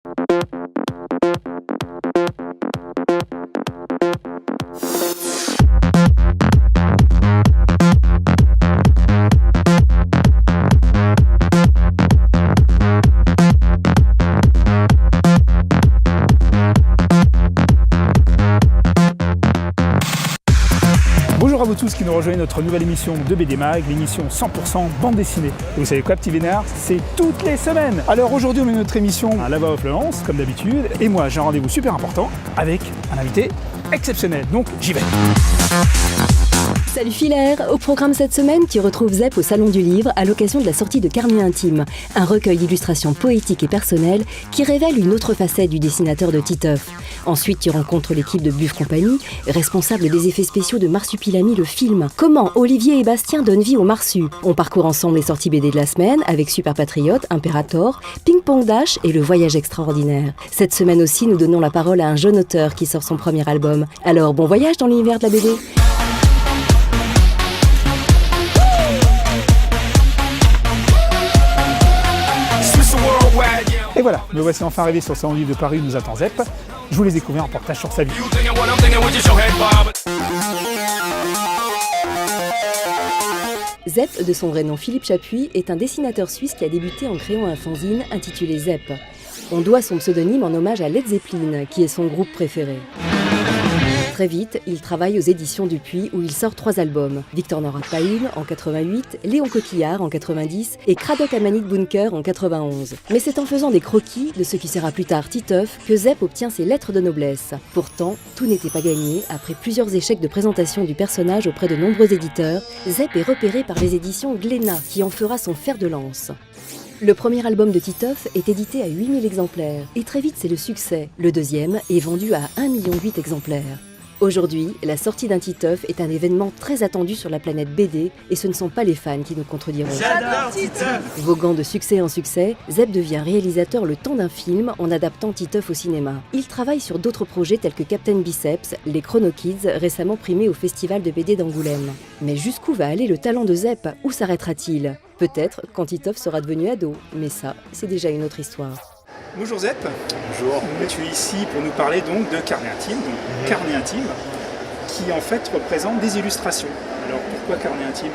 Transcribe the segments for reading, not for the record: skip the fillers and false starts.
Bonjour à vous tous qui nous rejoignez notre nouvelle émission de BD Mag, l'émission 100% bande dessinée. Et vous savez quoi, petit vénard, c'est toutes les semaines. Alors aujourd'hui, on met notre émission à la voix off Florence, comme d'habitude, et moi j'ai un rendez-vous super important avec un invité exceptionnel, donc j'y vais. Salut Filaire. Au programme cette semaine, tu retrouves Zep au Salon du Livre à l'occasion de la sortie de Carnet Intime, un recueil d'illustrations poétiques et personnelles qui révèle une autre facette du dessinateur de Titeuf. Ensuite, tu rencontres l'équipe de Buff Company, responsable des effets spéciaux de Marsupilami le film. Comment Olivier et Bastien donnent vie au Marsu. On parcourt ensemble les sorties BD de la semaine avec Super Patriote, Imperator, Ping Pong Dash et Le Voyage Extraordinaire. Cette semaine aussi, nous donnons la parole à un jeune auteur qui sort son premier album. Alors, bon voyage dans l'univers de la BD. Et voilà, me voici enfin arrivé sur le Salon du Livre de Paris où nous attend Zep. Je vous les découvrir en reportage sur sa vie. Zep, de son vrai nom Philippe Chapuis, est un dessinateur suisse qui a débuté en créant un fanzine intitulé Zep. On doit son pseudonyme en hommage à Led Zeppelin, qui est son groupe préféré. Très vite, il travaille aux éditions Dupuis où il sort 3 albums. Victor n'en rate pas une en 88, Léon Coquillard en 90 et Cradock Amanit Bunker en 91. Mais c'est en faisant des croquis de ce qui sera plus tard Titeuf que Zep obtient ses lettres de noblesse. Pourtant, tout n'était pas gagné. Après plusieurs échecs de présentation du personnage auprès de nombreux éditeurs, Zep est repéré par les éditions Glénat qui en fera son fer de lance. Le premier album de Titeuf est édité à 8000 exemplaires et très vite c'est le succès. Le deuxième est vendu à 1,8 million d'exemplaires. Aujourd'hui, la sortie d'un Titeuf est un événement très attendu sur la planète BD et ce ne sont pas les fans qui nous contrediront. J'adore Titeuf. Voguant de succès en succès, Zep devient réalisateur le temps d'un film en adaptant Titeuf au cinéma. Il travaille sur d'autres projets tels que Captain Biceps, les Chrono Kids, récemment primés au Festival de BD d'Angoulême. Mais jusqu'où va aller le talent de Zep? Où s'arrêtera-t-il? Peut-être quand Titeuf sera devenu ado, mais ça, c'est déjà une autre histoire. Bonjour Zep. Bonjour. Tu es ici pour nous parler donc de Carnet Intime, Carnet Intime, qui en fait représente des illustrations. Alors pourquoi Carnet Intime?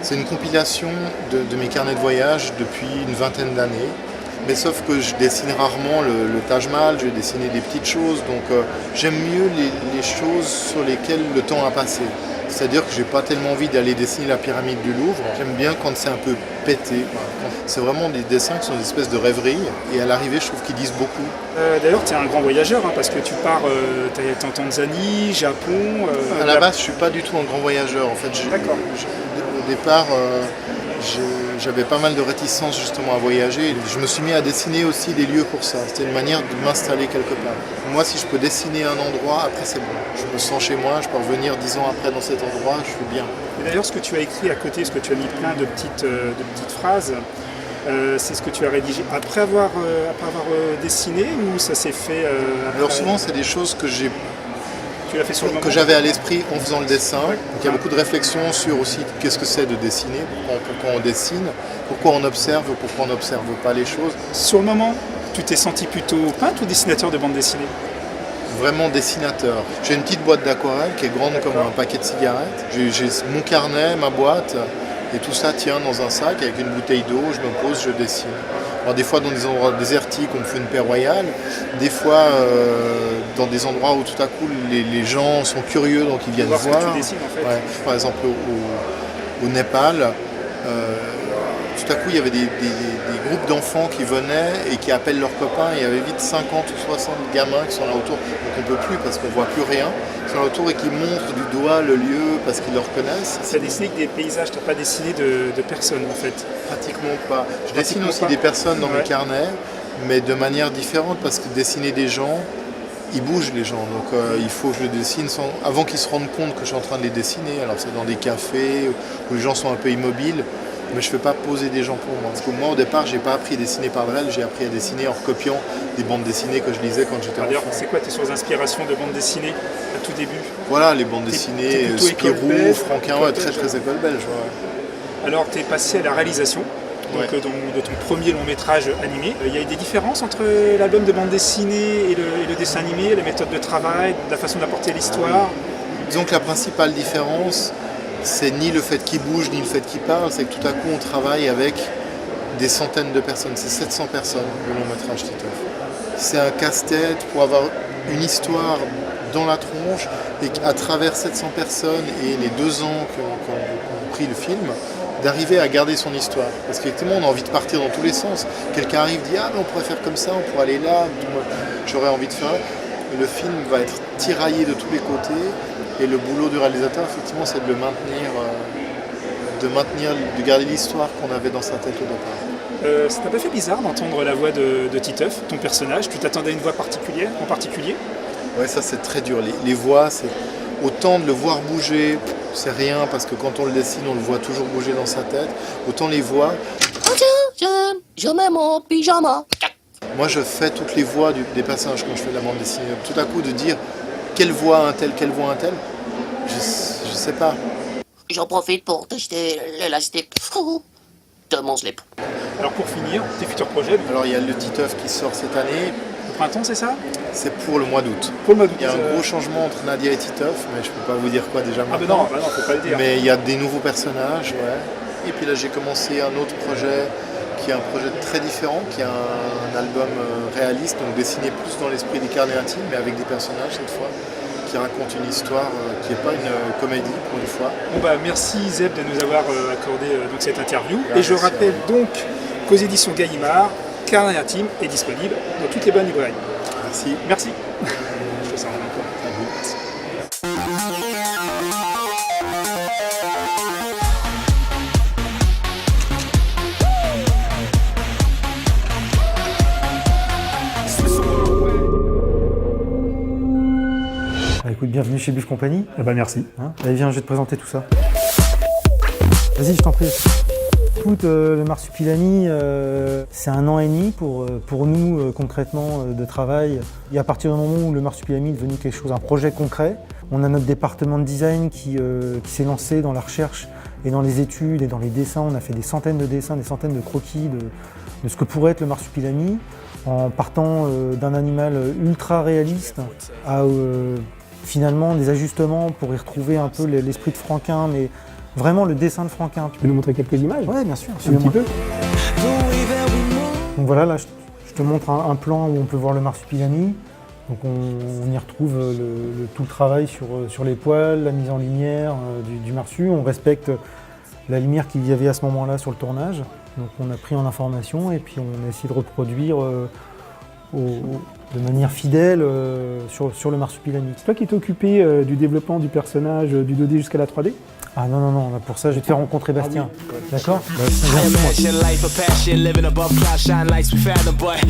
C'est une compilation de mes carnets de voyage depuis une vingtaine d'années. Mais sauf que je dessine rarement le Taj Mahal, je vais dessiner des petites choses, donc j'aime mieux les choses sur lesquelles le temps a passé. C'est-à-dire que j'ai pas tellement envie d'aller dessiner la pyramide du Louvre. J'aime bien quand c'est un peu pété. C'est vraiment des dessins qui sont des espèces de rêveries et à l'arrivée je trouve qu'ils disent beaucoup. D'ailleurs tu es un grand voyageur parce que tu pars en Tanzanie, Japon... à la base je suis pas du tout un grand voyageur en fait. D'accord. Au départ j'avais pas mal de réticence justement à voyager. Je me suis mis à dessiner aussi des lieux pour ça. C'était une manière de m'installer quelque part. Moi, si je peux dessiner un endroit, après c'est bon. Je me sens chez moi, je peux revenir 10 ans après dans cet endroit, je suis bien. Et d'ailleurs, ce que tu as écrit à côté, ce que tu as mis plein de petites phrases, c'est ce que tu as rédigé après avoir dessiné ou ça s'est fait Alors souvent, c'est des choses que que j'avais à l'esprit en faisant le dessin. Donc, il y a beaucoup de réflexions sur aussi qu'est-ce que c'est de dessiner, pourquoi on dessine, pourquoi on observe, pourquoi on n'observe pas les choses. Sur le moment, tu t'es senti plutôt peintre ou dessinateur de bande dessinée? Vraiment dessinateur. J'ai une petite boîte d'aquarelle qui est grande comme un paquet de cigarettes. J'ai mon carnet, ma boîte, et tout ça tient dans un sac avec une bouteille d'eau, je me pose, je dessine. Alors des fois dans des endroits désertiques, on me fait une paix royale. Des fois dans des endroits où tout à coup les gens sont curieux, donc ils viennent voir. Ce que tu dessines, en fait. Ouais. Par exemple au Népal, tout à coup il y avait des groupes d'enfants qui venaient et qui appellent leurs copains. Il y avait vite 50 ou 60 gamins qui sont là autour, donc on ne peut plus parce qu'on ne voit plus rien. Ils sont là autour et qui montrent du doigt le lieu parce qu'ils le reconnaissent. Tu as dessiné que des paysages, tu n'as pas dessiné de personnes en fait? Pratiquement pas. Je dessine aussi des personnes dans mes carnets, mais de manière différente parce que dessiner des gens, ils bougent les gens. Donc il faut que je le dessine avant qu'ils se rendent compte que je suis en train de les dessiner. Alors c'est dans des cafés où les gens sont un peu immobiles. Mais je ne fais pas poser des gens pour moi. Parce que moi, au départ, je n'ai pas appris à dessiner par le réel, j'ai appris à dessiner en recopiant des bandes dessinées que je lisais quand j'étais enfant. D'ailleurs, c'est quoi tes sources d'inspiration de bandes dessinées à tout début? Voilà, les bandes dessinées, Spirou, Franquin, très école belge. Ouais. Alors, tu es passé à la réalisation. donc, de ton premier long métrage animé. Il y a eu des différences entre l'album de bande dessinée et le dessin animé, la méthode de travail, la façon d'apporter l'histoire? Disons que la principale différence, c'est ni le fait qu'il bouge, ni le fait qu'il parle, c'est que tout à coup on travaille avec des centaines de personnes, c'est 700 personnes le long métrage Titeuf. C'est un casse-tête pour avoir une histoire dans la tronche et qu'à travers 700 personnes et les 2 ans qu'ont pris le film, d'arriver à garder son histoire. Parce qu'effectivement, on a envie de partir dans tous les sens. Quelqu'un arrive, dit « Ah, mais on pourrait faire comme ça, on pourrait aller là, j'aurais envie de faire là. » Le film va être tiraillé de tous les côtés et le boulot du réalisateur, effectivement, c'est de le maintenir, de garder l'histoire qu'on avait dans sa tête au départ. Ça t'a pas fait bizarre d'entendre la voix de Titeuf, ton personnage? Tu t'attendais à une voix particulière, en particulier? Ouais, ça c'est très dur. Les voix, c'est autant de le voir bouger, c'est rien parce que quand on le dessine, on le voit toujours bouger dans sa tête. Autant les voix. Je mets mon pyjama. Moi, je fais toutes les voix des personnages quand je fais de la bande dessinée. Tout à coup, de dire quelle voix un tel, je sais pas. J'en profite pour tester l'élastique de mon slip. Alors pour finir, tes futurs projets? Alors il y a le Titeuf qui sort cette année. Au printemps, c'est ça? C'est pour le mois d'août. Pour le mois d'août. Il y a un gros changement entre Nadia et Titeuf, mais je peux pas vous dire quoi déjà maintenant. Ah non, faut pas le dire. Mais il y a des nouveaux personnages, ouais. Et puis là, j'ai commencé un autre projet qui est un projet très différent, qui est un album réaliste, donc dessiné plus dans l'esprit des carnets intimes, mais avec des personnages cette fois, qui racontent une histoire qui n'est pas une comédie pour une fois. Bon bah merci Zeb de nous avoir accordé donc cette interview. Et je rappelle donc qu'aux éditions Gallimard, Carnet intime est disponible dans toutes les bonnes librairies. Merci. Merci. Je te sens encore. Merci. Écoute, bienvenue chez Buff Company. Eh ben merci. Allez, viens, je vais te présenter tout ça. Vas-y, je t'en prie. Écoute, le Marsupilami, c'est 1 an et demi pour nous, concrètement, de travail. Et à partir du moment où le Marsupilami est devenu quelque chose, un projet concret, on a notre département de design qui s'est lancé dans la recherche et dans les études et dans les dessins. On a fait des centaines de dessins, des centaines de croquis de ce que pourrait être le Marsupilami, en partant d'un animal ultra réaliste à finalement des ajustements pour y retrouver un peu l'esprit de Franquin, mais vraiment le dessin de Franquin. Tu peux nous montrer quelques images? Oui, bien sûr. Un petit peu. Donc voilà, là je te montre un plan où on peut voir le Marsupilami. Donc on y retrouve tout le travail sur les poils, la mise en lumière du marsu. On respecte la lumière qu'il y avait à ce moment-là sur le tournage. Donc on a pris en information et puis on a essayé de reproduire de manière fidèle sur le Marsupilami. C'est toi qui t'es occupé du développement du personnage du 2D jusqu'à la 3D? Ah non, pour ça je vais te faire rencontrer Bastien. D'accord?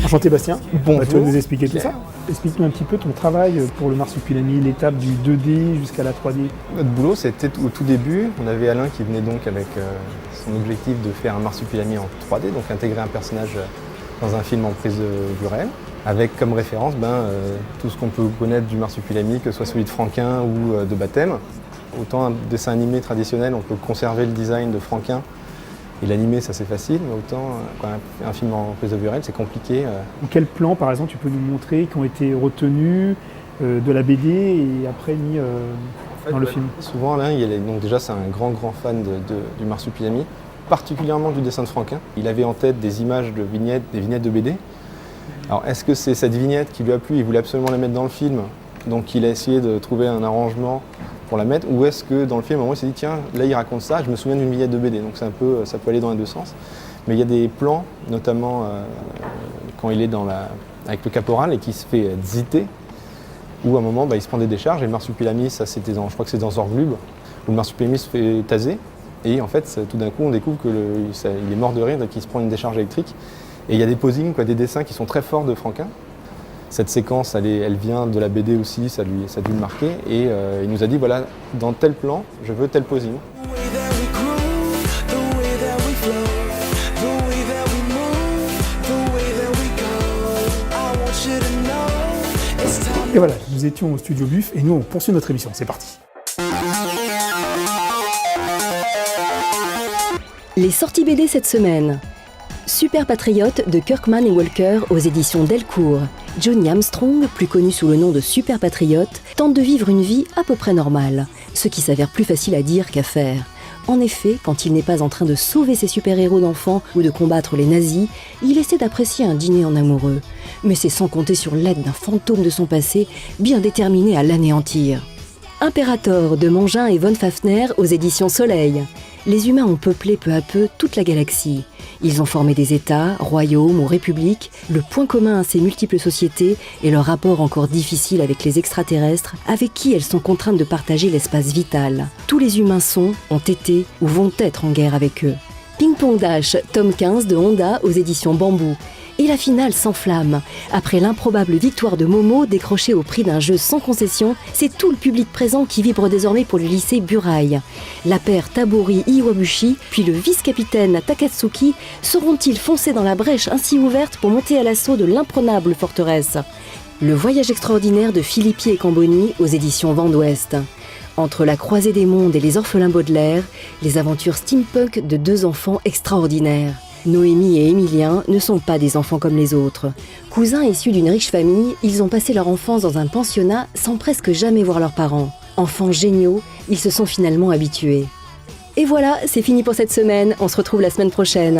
Enchanté Bastien. Bonjour. Tu vas nous expliquer tout ça. Explique-nous un petit peu ton travail pour le Marsupilami, l'étape du 2D jusqu'à la 3D. Notre boulot, c'était au tout début. On avait Alain qui venait donc avec son objectif de faire un Marsupilami en 3D, donc intégrer un personnage dans un film en prise du réel, avec comme référence tout ce qu'on peut connaître du Marsupilami, que ce soit celui de Franquin ou de Baptême. Autant un dessin animé traditionnel, on peut conserver le design de Franquin et l'animer, ça c'est facile, mais autant un film en prise de vue réelle, c'est compliqué. Quels plans, par exemple, tu peux nous montrer qui ont été retenus de la BD et après mis dans le film? Souvent, Alain, donc déjà c'est un grand fan du Marsupilami, particulièrement du dessin de Franquin. Il avait en tête des images de vignettes, des vignettes de BD. Alors est-ce que c'est cette vignette qui lui a plu, il voulait absolument la mettre dans le film, donc il a essayé de trouver un arrangement pour la mettre, ou est-ce que dans le film, à un moment, il s'est dit tiens, là il raconte ça, je me souviens d'une vignette de BD, donc ça peut aller dans les deux sens. Mais il y a des plans, notamment quand il est avec le caporal et qui se fait ziter, où à un moment il se prend des décharges, et le Marsupilami, ça c'était je crois que c'est dans Zorglub, où le Marsupilami se fait taser, et en fait tout d'un coup on découvre qu'il est mort de rire dès qu'il se prend une décharge électrique. Et il y a des posings, des dessins qui sont très forts de Franquin. Cette séquence, elle vient de la BD aussi, ça a dû le marquer. Et il nous a dit, voilà, dans tel plan, je veux tel posing. Et voilà, nous étions au studio Buff et nous on poursuit notre émission. C'est parti. Les sorties BD cette semaine. Super Patriote de Kirkman et Walker aux éditions Delcourt. Johnny Armstrong, plus connu sous le nom de Super Patriote, tente de vivre une vie à peu près normale, ce qui s'avère plus facile à dire qu'à faire. En effet, quand il n'est pas en train de sauver ses super-héros d'enfants ou de combattre les nazis, il essaie d'apprécier un dîner en amoureux. Mais c'est sans compter sur l'aide d'un fantôme de son passé, bien déterminé à l'anéantir. Imperator de Mangin et von Fafner aux éditions Soleil. Les humains ont peuplé peu à peu toute la galaxie. Ils ont formé des États, royaumes ou républiques. Le point commun à ces multiples sociétés est leur rapport encore difficile avec les extraterrestres, avec qui elles sont contraintes de partager l'espace vital. Tous les humains sont, ont été ou vont être en guerre avec eux. Ping Pong Dash, tome 15 de Honda aux éditions Bambou. Et la finale s'enflamme. Après l'improbable victoire de Momo décrochée au prix d'un jeu sans concession, c'est tout le public présent qui vibre désormais pour le lycée Burai. La paire Tabori Iwabushi, puis le vice-capitaine Takatsuki sauront-ils foncer dans la brèche ainsi ouverte pour monter à l'assaut de l'imprenable forteresse? Le voyage extraordinaire de Philippi et Camboni aux éditions Vent d'Ouest. Entre la croisée des mondes et les orphelins Baudelaire, les aventures steampunk de deux enfants extraordinaires. Noémie et Émilien ne sont pas des enfants comme les autres. Cousins issus d'une riche famille, ils ont passé leur enfance dans un pensionnat sans presque jamais voir leurs parents. Enfants géniaux, ils se sont finalement habitués. Et voilà, c'est fini pour cette semaine. On se retrouve la semaine prochaine.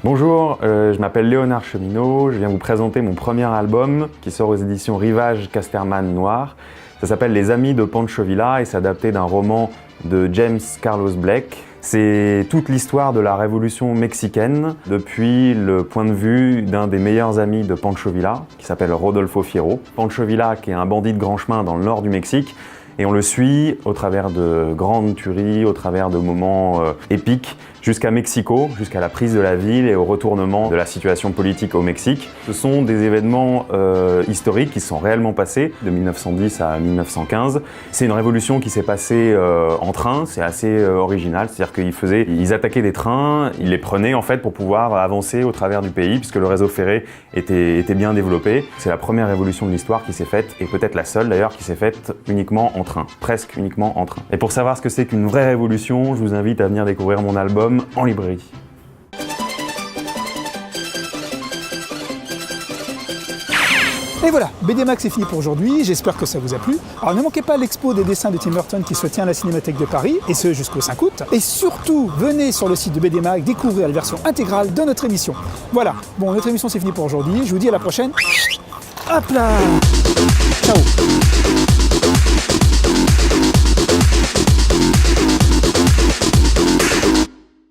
Bonjour, je m'appelle Léonard Cheminot, je viens vous présenter mon premier album qui sort aux éditions Rivage Casterman Noir. Ça s'appelle Les Amis de Pancho Villa et c'est adapté d'un roman de James Carlos Blake. C'est toute l'histoire de la révolution mexicaine depuis le point de vue d'un des meilleurs amis de Pancho Villa qui s'appelle Rodolfo Fierro. Pancho Villa qui est un bandit de grand chemin dans le nord du Mexique et on le suit au travers de grandes tueries, au travers de moments épiques jusqu'à Mexico, jusqu'à la prise de la ville et au retournement de la situation politique au Mexique. Ce sont des événements historiques qui sont réellement passés de 1910 à 1915. C'est une révolution qui s'est passée en train, c'est assez original, c'est-à-dire qu'ils attaquaient des trains, ils les prenaient en fait pour pouvoir avancer au travers du pays puisque le réseau ferré était bien développé. C'est la première révolution de l'histoire qui s'est faite et peut-être la seule d'ailleurs qui s'est faite uniquement en train, presque uniquement en train. Et pour savoir ce que c'est qu'une vraie révolution, je vous invite à venir découvrir mon album en librairie. Et voilà, BD Mag c'est fini pour aujourd'hui, j'espère que ça vous a plu. Alors ne manquez pas l'expo des dessins de Tim Burton qui se tient à la Cinémathèque de Paris, et ce jusqu'au 5 août. Et surtout, venez sur le site de BD Mag découvrir la version intégrale de notre émission. Voilà, bon, notre émission c'est fini pour aujourd'hui, je vous dis à la prochaine. Hop là! Ciao!